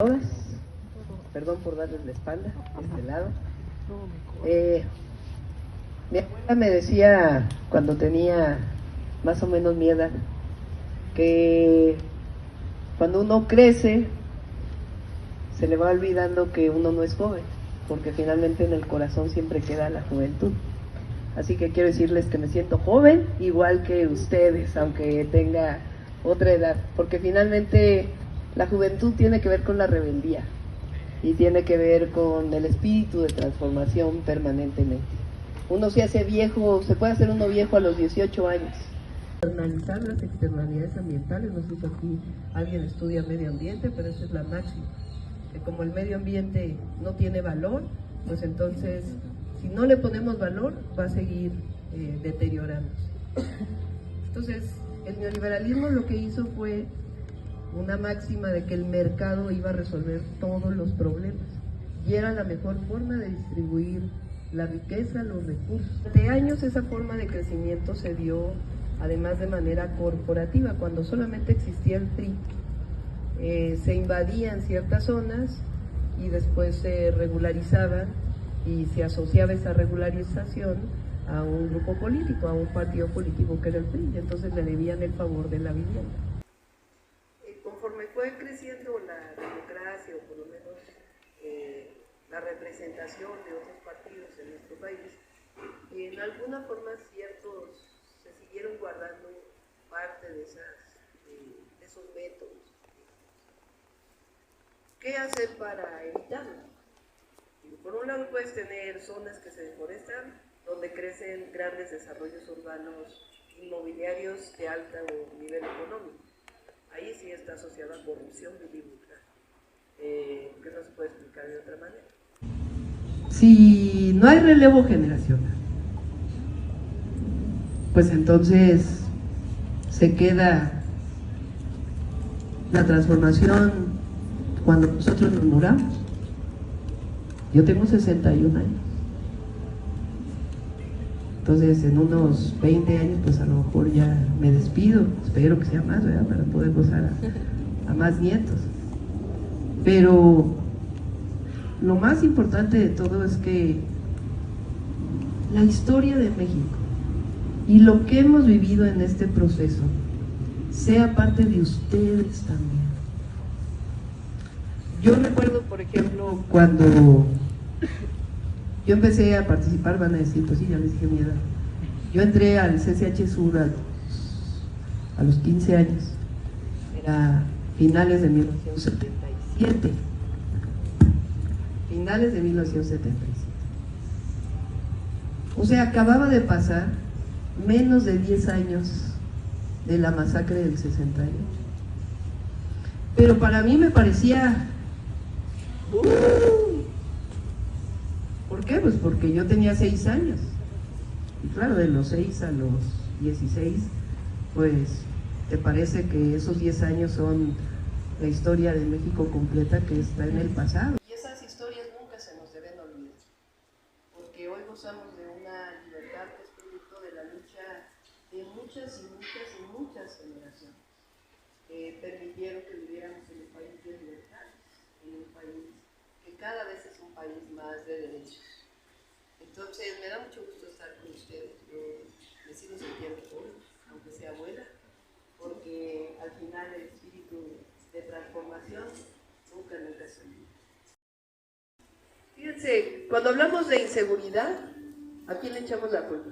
Todas, perdón por darles la espalda, de este lado. Mi abuela me decía cuando tenía más o menos mi edad, que cuando uno crece se le va olvidando que uno no es joven, porque finalmente en el corazón siempre queda la juventud. Así que quiero decirles que me siento joven, igual que ustedes, aunque tenga otra edad, porque finalmente la juventud tiene que ver con la rebeldía y tiene que ver con el espíritu de transformación permanentemente. Uno se hace viejo, se puede hacer uno viejo a los 18 años. Analizar las externalidades ambientales, no sé si aquí alguien estudia medio ambiente, pero esa es la máxima, que como el medio ambiente no tiene valor, pues entonces si no le ponemos valor va a seguir deteriorándose. Entonces el neoliberalismo lo que hizo fue una máxima de que el mercado iba a resolver todos los problemas y era la mejor forma de distribuir la riqueza, los recursos. Durante años esa forma de crecimiento se dio además de manera corporativa, cuando solamente existía el PRI. Se invadían ciertas zonas y después se regularizaban y se asociaba esa regularización a un grupo político, a un partido político que era el PRI, y entonces le debían el favor de la vivienda. Conforme fue creciendo la democracia, o por lo menos la representación de otros partidos en nuestro país, en alguna forma ciertos se siguieron guardando parte de esos métodos. ¿Qué hacer para evitarlo? Por un lado puedes tener zonas que se deforestan, donde crecen grandes desarrollos urbanos inmobiliarios de alto nivel económico. Ahí sí está asociada a corrupción militar, que no se puede explicar de otra manera. Si no hay relevo generacional, pues entonces se queda la transformación cuando nosotros nos muramos. Yo tengo 61 años. Entonces en unos 20 años pues a lo mejor ya me despido, espero que sea más, ¿verdad? Para poder gozar a más nietos. Pero lo más importante de todo es que la historia de México y lo que hemos vivido en este proceso sea parte de ustedes también. Yo recuerdo, por ejemplo, cuando yo empecé a participar, van a decir, pues sí, ya les dije mi edad. Yo entré al CCH Sur a los 15 años, era finales de 1977. Finales de 1977. O sea, acababa de pasar menos de 10 años de la masacre del 68. Pero para mí me parecía... ¿Por qué? Pues porque yo tenía 6 años. Y claro, de los 6 a los 16, pues te parece que esos 10 años son la historia de México completa que está en el pasado. Y esas historias nunca se nos deben olvidar, porque hoy gozamos de una libertad que es producto de la lucha de muchas y muchas y muchas generaciones que permitieron que viviéramos en un país de libertad, en un país que cada vez es un país más de derechos. Entonces me da mucho gusto estar con ustedes. Yo me sigo sintiendo joven, aunque sea abuela, porque al final el espíritu de transformación nunca se olvida. Fíjense, cuando hablamos de inseguridad, ¿a quién le echamos la culpa?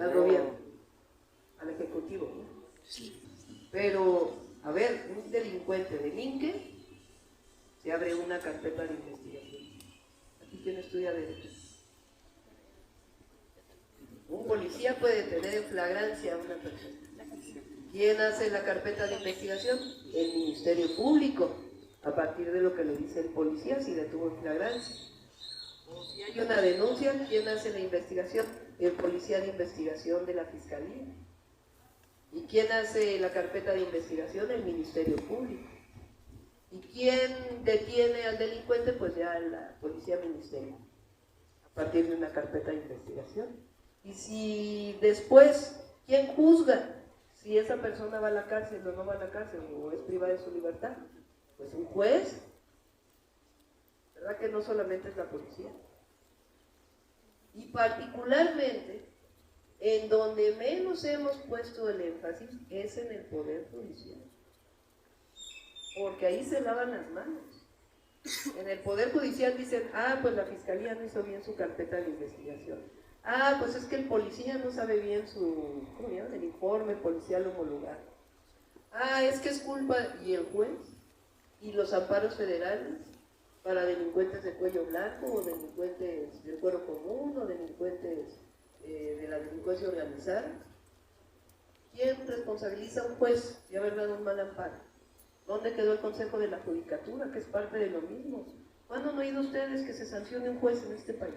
Al gobierno, al ejecutivo, ¿no? Sí. Pero, a ver, un delincuente delinque, se abre una carpeta de investigación. ¿Aquí quién estudia derecho? Un policía puede tener en flagrancia a una persona. ¿Quién hace la carpeta de investigación? El Ministerio Público, a partir de lo que le dice el policía si detuvo en flagrancia. O si hay una denuncia, ¿quién hace la investigación? El policía de investigación de la Fiscalía. ¿Y quién hace la carpeta de investigación? El Ministerio Público. ¿Y quién detiene al delincuente? Pues ya la policía ministerial, a partir de una carpeta de investigación. Y si después, ¿quién juzga si esa persona va a la cárcel o no va a la cárcel o es privada de su libertad? Pues un juez, ¿verdad que no solamente es la policía? Y particularmente, en donde menos hemos puesto el énfasis es en el Poder Judicial, porque ahí se lavan las manos. En el Poder Judicial dicen, pues la Fiscalía no hizo bien su carpeta de investigación. Pues es que el policía no sabe bien su, ¿cómo llaman? El informe policial homologado. Es que es culpa, ¿y el juez? ¿Y los amparos federales para delincuentes de cuello blanco, o delincuentes del cuero común, o delincuentes de la delincuencia organizada? ¿Quién responsabiliza a un juez de haber dado un mal amparo? ¿Dónde quedó el Consejo de la Judicatura, que es parte de lo mismo? ¿Cuándo han oído ustedes que se sancione un juez en este país?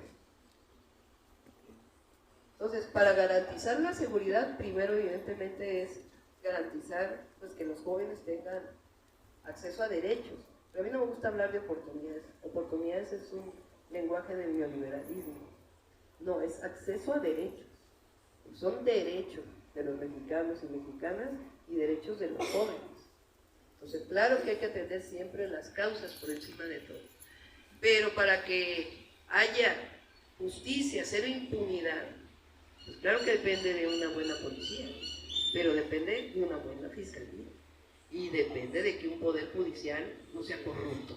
Entonces, para garantizar la seguridad, primero evidentemente es garantizar pues, que los jóvenes tengan acceso a derechos. Pero a mí no me gusta hablar de oportunidades. Oportunidades es un lenguaje de neoliberalismo. No, es acceso a derechos. Son derechos de los mexicanos y mexicanas y derechos de los jóvenes. Entonces, claro que hay que atender siempre las causas por encima de todo. Pero para que haya justicia, cero impunidad, pues claro que depende de una buena policía, pero depende de una buena fiscalía. Y depende de que un poder judicial no sea corrupto.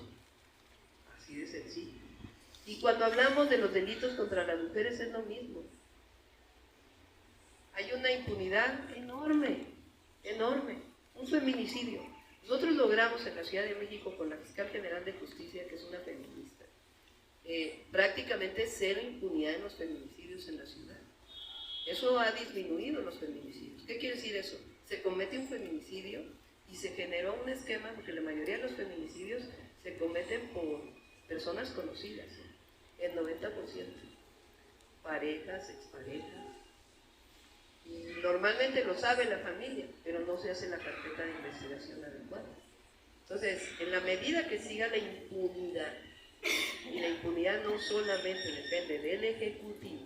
Así de sencillo. Y cuando hablamos de los delitos contra las mujeres es lo mismo. Hay una impunidad enorme, enorme. Un feminicidio. Nosotros logramos en la Ciudad de México con la Fiscal General de Justicia, que es una feminista, prácticamente cero impunidad en los feminicidios en la ciudad. Eso ha disminuido los feminicidios. ¿Qué quiere decir eso? Se comete un feminicidio y se generó un esquema, porque la mayoría de los feminicidios se cometen por personas conocidas, el 90%, parejas, exparejas, y normalmente lo sabe la familia, pero no se hace la carpeta de investigación adecuada. Entonces, en la medida que siga la impunidad, y la impunidad no solamente depende del Ejecutivo,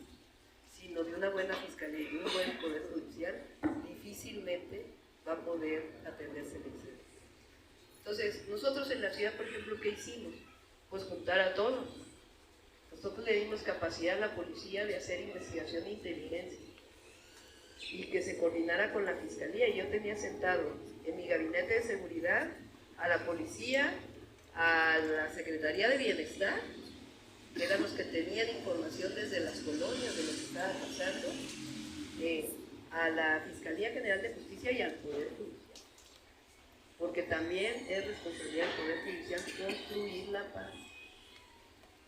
sino de una buena fiscalía y de un buen poder judicial, difícilmente va a poder atenderse el incendio. Entonces, nosotros en la ciudad, por ejemplo, ¿qué hicimos? Pues juntar a todos. Nosotros le dimos capacidad a la policía de hacer investigación de inteligencia y que se coordinara con la fiscalía. Y yo tenía sentado en mi gabinete de seguridad a la policía, a la Secretaría de Bienestar, que eran los que tenían información desde las colonias de lo que estaba pasando, a la Fiscalía General de Justicia y al Poder Judicial, porque también es responsabilidad del Poder Judicial construir la paz.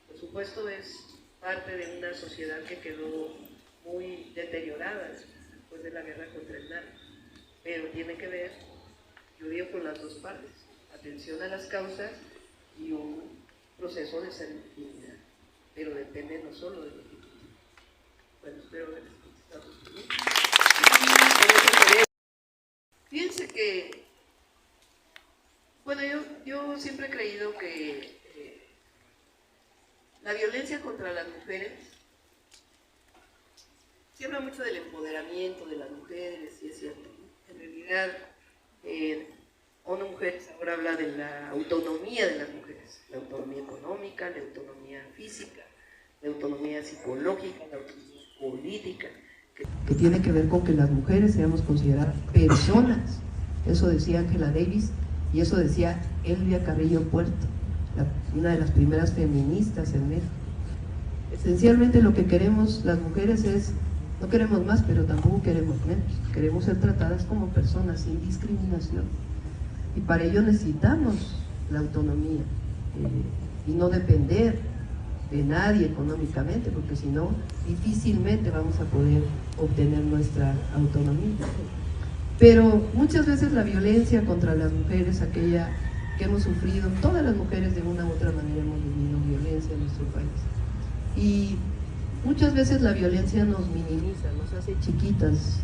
Por supuesto, es parte de una sociedad que quedó muy deteriorada después de la guerra contra el narco, pero tiene que ver, yo digo, con las dos partes: atención a las causas y un proceso de salubridad, pero depende no solo del Ejecutivo. Bueno, espero haberles contestado sus preguntas. Fíjense que, bueno, yo siempre he creído que la violencia contra las mujeres, se habla mucho del empoderamiento de las mujeres, y es cierto, ¿no? En realidad, ONU Mujeres ahora habla de la autonomía de las mujeres, la autonomía económica, la autonomía física, la autonomía psicológica, la autonomía política, que tiene que ver con que las mujeres seamos consideradas personas. Eso decía Angela Davis y eso decía Elvia Carrillo Puerto, una de las primeras feministas en México. Esencialmente lo que queremos las mujeres es, no queremos más, pero tampoco queremos menos. Queremos ser tratadas como personas sin discriminación. Y para ello necesitamos la autonomía y no depender de nadie económicamente, porque si no, difícilmente vamos a poder obtener nuestra autonomía. Pero muchas veces la violencia contra las mujeres, aquella que hemos sufrido, todas las mujeres de una u otra manera hemos vivido violencia en nuestro país. Y muchas veces la violencia nos minimiza, nos hace chiquitas,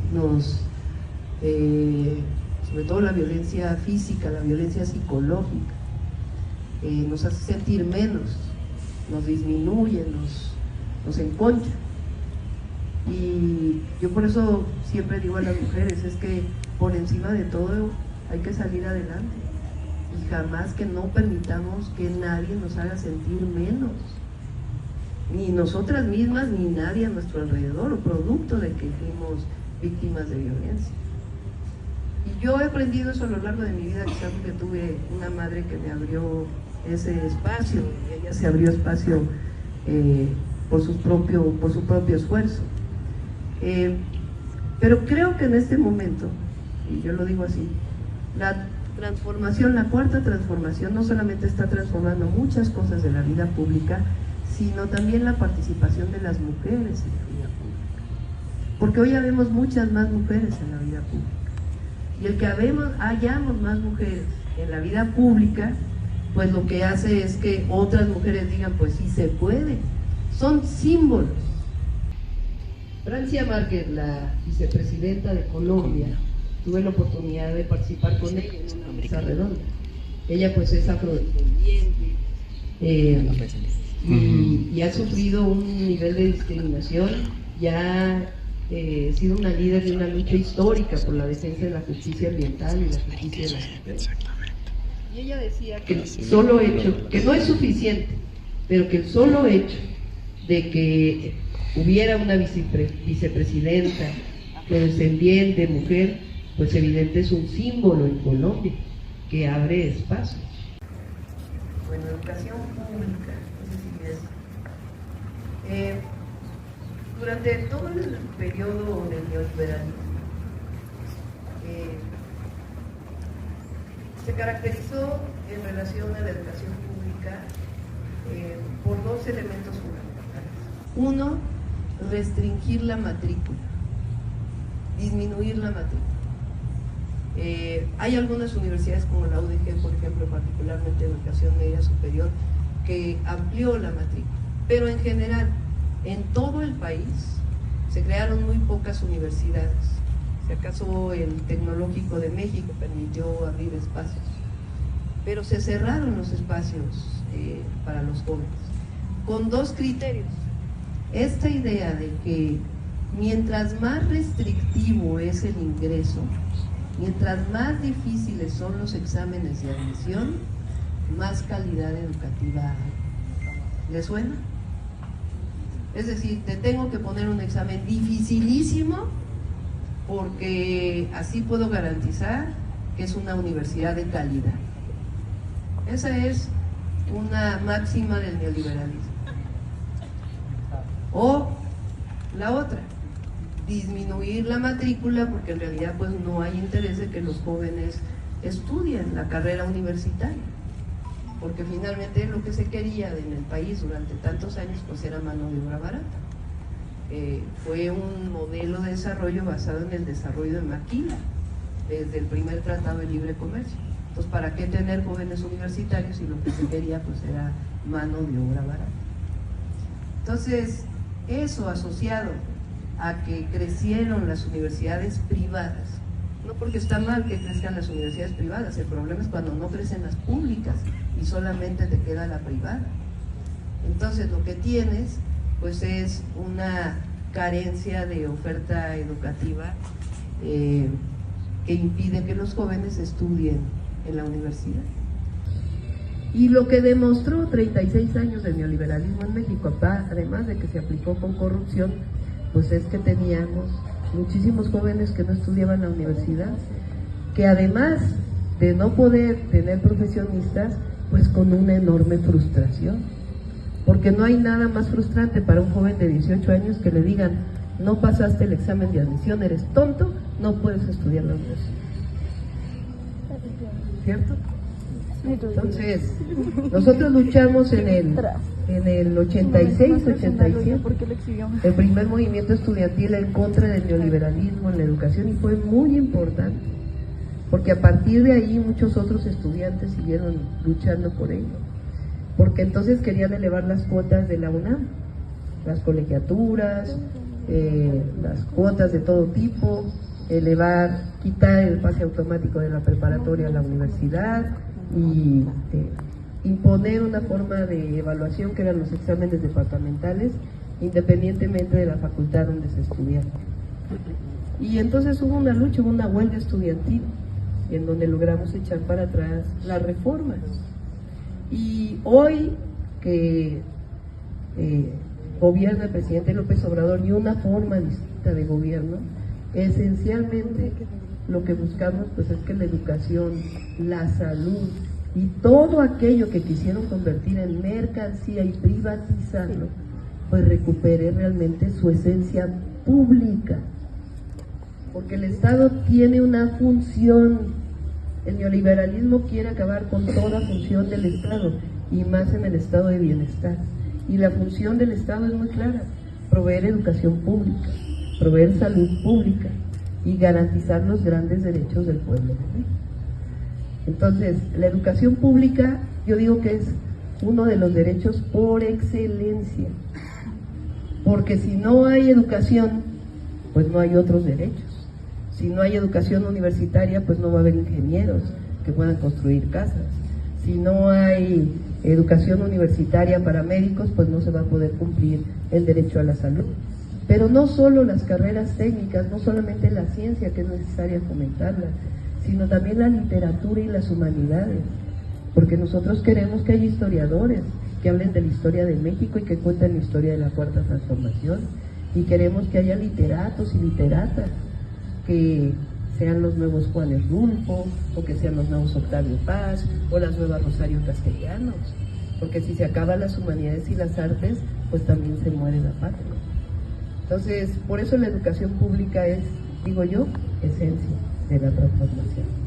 sobre todo la violencia física, la violencia psicológica, nos hace sentir menos, nos disminuye, nos enconcha. Y yo por eso siempre digo a las mujeres, es que por encima de todo hay que salir adelante. y jamás que no permitamos que nadie nos haga sentir menos, ni nosotras mismas ni nadie a nuestro alrededor, o producto de que fuimos víctimas de violencia. Y yo he aprendido eso a lo largo de mi vida, quizás porque tuve una madre que me abrió ese espacio, y ella se abrió espacio por su propio esfuerzo. Pero creo que en este momento, y yo lo digo así, la transformación, la cuarta transformación, no solamente está transformando muchas cosas de la vida pública, sino también la participación de las mujeres en la vida pública. Porque hoy habemos muchas más mujeres en la vida pública. Y el que hayamos más mujeres en la vida pública, pues lo que hace es que otras mujeres digan, pues sí se puede. Son símbolos. Francia Márquez, la vicepresidenta de Colombia, tuve la oportunidad de participar con ella en una mesa redonda. Ella pues es afrodescendiente y ha sufrido un nivel de discriminación, ya ha sido una líder de una lucha histórica por la defensa de la justicia ambiental y la justicia de las mujeres. Y ella decía que el solo hecho, que no es suficiente, pero que el solo hecho de que hubiera una vicepresidenta afrodescendiente, mujer, pues evidente es un símbolo en Colombia que abre espacios. Bueno, educación pública, no sé si es. Durante todo el periodo del neoliberalismo, se caracterizó en relación a la educación pública por dos elementos fundamentales. Uno, restringir la matrícula, disminuir la matrícula. Hay algunas universidades como la UDG, por ejemplo, particularmente Educación Media Superior, que amplió la matrícula, pero en general, en todo el país, se crearon muy pocas universidades. Si acaso el Tecnológico de México permitió abrir espacios, pero se cerraron los espacios para los jóvenes, con dos criterios. Esta idea de que mientras más restrictivo es el ingreso, mientras más difíciles son los exámenes de admisión, más calidad educativa hay. ¿Le suena? Es decir, te tengo que poner un examen dificilísimo porque así puedo garantizar que es una universidad de calidad. Esa es una máxima del neoliberalismo. O la otra, disminuir la matrícula porque en realidad pues no hay interés de que los jóvenes estudien la carrera universitaria, porque finalmente lo que se quería en el país durante tantos años pues era mano de obra barata. Fue un modelo de desarrollo basado en el desarrollo de maquila desde el primer tratado de libre comercio. Entonces, ¿para qué tener jóvenes universitarios si lo que se quería pues era mano de obra barata? Entonces, eso asociado a que crecieron las universidades privadas, no porque está mal que crezcan las universidades privadas, el problema es cuando no crecen las públicas y solamente te queda la privada. Entonces lo que tienes pues es una carencia de oferta educativa que impide que los jóvenes estudien en la universidad. Y lo que demostró 36 años de neoliberalismo en México, además de que se aplicó con corrupción, pues es que teníamos muchísimos jóvenes que no estudiaban en la universidad, que además de no poder tener profesionistas, pues con una enorme frustración, porque no hay nada más frustrante para un joven de 18 años que le digan, no pasaste el examen de admisión, eres tonto, no puedes estudiar la universidad. ¿Cierto? Entonces, nosotros luchamos en el 86, 87, el primer movimiento estudiantil en contra del neoliberalismo en la educación, y fue muy importante, porque a partir de ahí muchos otros estudiantes siguieron luchando por ello, porque entonces querían elevar las cuotas de la UNAM, las colegiaturas, las cuotas de todo tipo, quitar el pase automático de la preparatoria a la universidad, y imponer una forma de evaluación que eran los exámenes departamentales, independientemente de la facultad donde se estudiara. Y entonces hubo una lucha, hubo una huelga estudiantil, en donde logramos echar para atrás las reformas. Y hoy que gobierna el presidente López Obrador y una forma distinta de gobierno, esencialmente lo que buscamos pues es que la educación, la salud y todo aquello que quisieron convertir en mercancía y privatizarlo, pues recupere realmente su esencia pública, porque el Estado tiene una función. El neoliberalismo quiere acabar con toda función del Estado y más en el estado de bienestar, y la función del Estado es muy clara: proveer educación pública, proveer salud pública y garantizar los grandes derechos del pueblo de México. Entonces, la educación pública, yo digo que es uno de los derechos por excelencia, porque si no hay educación, pues no hay otros derechos. Si no hay educación universitaria, pues no va a haber ingenieros que puedan construir casas. Si no hay educación universitaria para médicos, pues no se va a poder cumplir el derecho a la salud. Pero no solo las carreras técnicas, no solamente la ciencia, que es necesaria fomentarla, sino también la literatura y las humanidades, porque nosotros queremos que haya historiadores que hablen de la historia de México y que cuenten la historia de la Cuarta Transformación, y queremos que haya literatos y literatas que sean los nuevos Juanes Rulfo, o que sean los nuevos Octavio Paz, o las nuevas Rosario Castellanos, porque si se acaban las humanidades y las artes, pues también se muere la patria. Entonces, por eso la educación pública es, digo yo, esencia de la transformación.